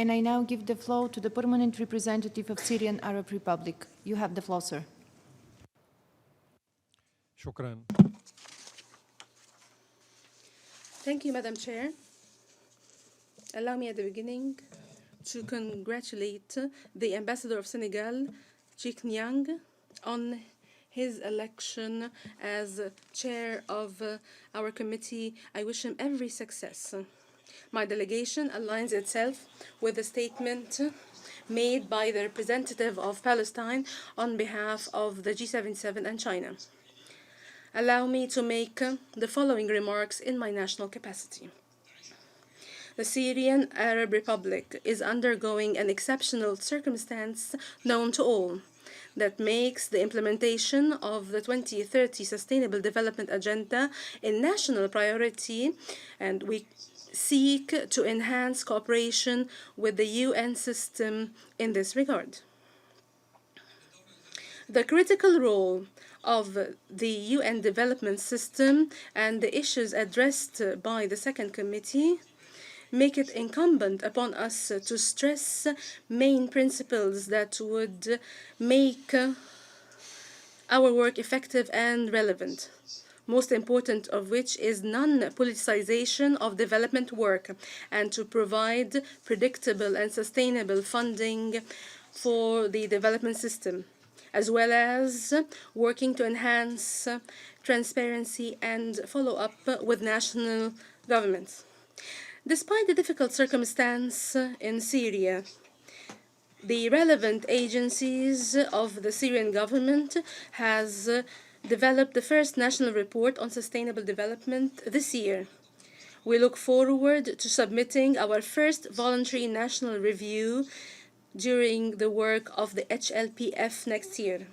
And I now give the floor to the permanent representative of Syrian Arab Republic. You have the floor, sir. شكرا. Thank you, Madam Chair. Allow me at the beginning to congratulate the Ambassador of Senegal, Chik Nyang, on his election as chair of our committee. I wish him every success. My delegation aligns itself with the statement made by the representative of Palestine on behalf of the G77 and China. Allow me to make the following remarks in my national capacity. The Syrian Arab Republic is undergoing an exceptional circumstance known to all that makes the implementation of the 2030 Sustainable Development Agenda a national priority, and we seek to enhance cooperation with the UN system in this regard. The critical role of the UN development system and the issues addressed by the second committee make it incumbent upon us to stress main principles that would make our work effective and relevant, most important of which is non-politicization of development work and to provide predictable and sustainable funding for the development system, as well as working to enhance transparency and follow up with national governments. Despite the difficult circumstance in Syria, the relevant agencies of the Syrian government has developed the first national report on sustainable development this year. We look forward to submitting our first voluntary national review during the work of the HLPF next year.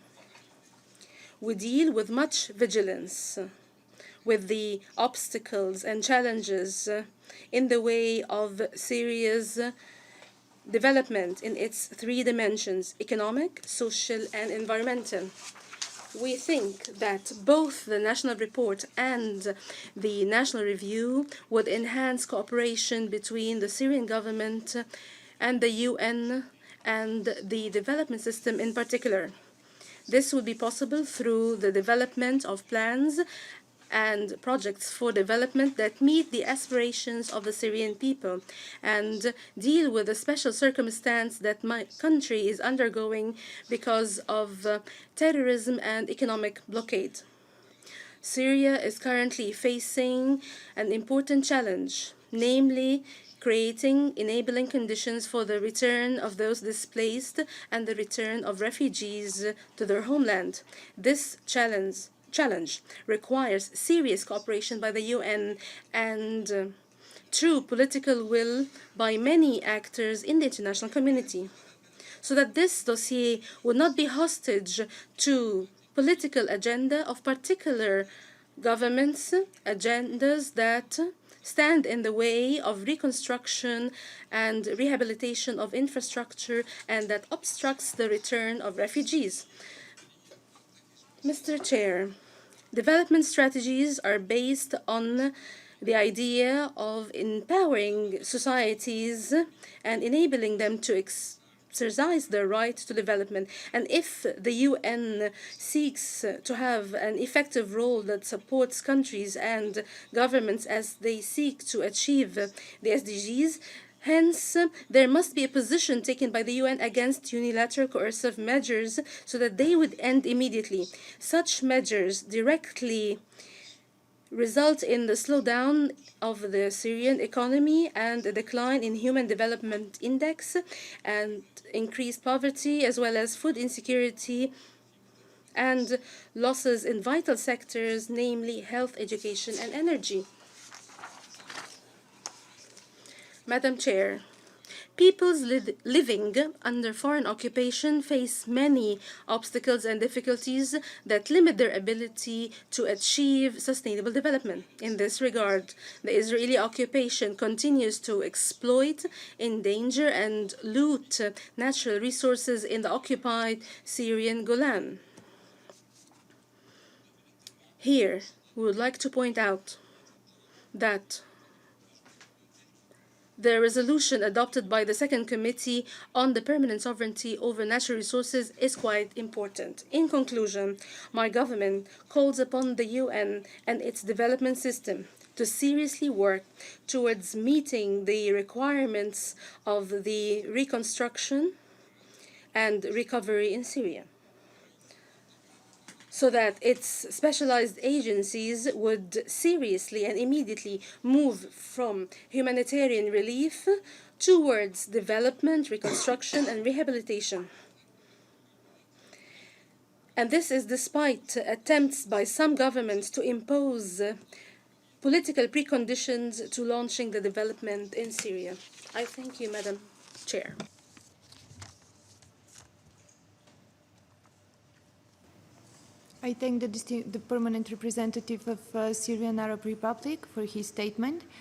We deal with much vigilance with the obstacles and challenges in the way of Syria's development in its three dimensions: economic, social, and environmental. We think that both the national report and the national review would enhance cooperation between the Syrian government and the UN and the development system in particular. This would be possible through the development of plans and projects for development that meet the aspirations of the Syrian people and deal with the special circumstance that my country is undergoing because of terrorism and economic blockade. Syria is currently facing an important challenge, namely creating enabling conditions for the return of those displaced and the return of refugees to their homeland. This challenge requires serious cooperation by the UN and true political will by many actors in the international community, so that this dossier would not be hostage to political agenda of particular governments, agendas that stand in the way of reconstruction and rehabilitation of infrastructure and that obstructs the return of refugees. Mr. Chair, development strategies are based on the idea of empowering societies and enabling them to exercise their right to development. And if the UN seeks to have an effective role that supports countries and governments as they seek to achieve the SDGs, hence, there must be a position taken by the UN against unilateral coercive measures so that they would end immediately. Such measures directly result in the slowdown of the Syrian economy and a decline in Human Development Index and increased poverty as well as food insecurity and losses in vital sectors, namely health, education, and energy. Madam Chair, peoples living under foreign occupation face many obstacles and difficulties that limit their ability to achieve sustainable development. In this regard, the Israeli occupation continues to exploit, endanger, and loot natural resources in the occupied Syrian Golan. Here, we would like to point out that the resolution adopted by the Second Committee on the Permanent Sovereignty over Natural Resources is quite important. In conclusion, my government calls upon the UN and its development system to seriously work towards meeting the requirements of the reconstruction and recovery in Syria, so that its specialized agencies would seriously and immediately move from humanitarian relief towards development, reconstruction, and rehabilitation. And this is despite attempts by some governments to impose political preconditions to launching the development in Syria. I thank you, Madam Chair. I thank the permanent representative of Syrian Arab Republic for his statement.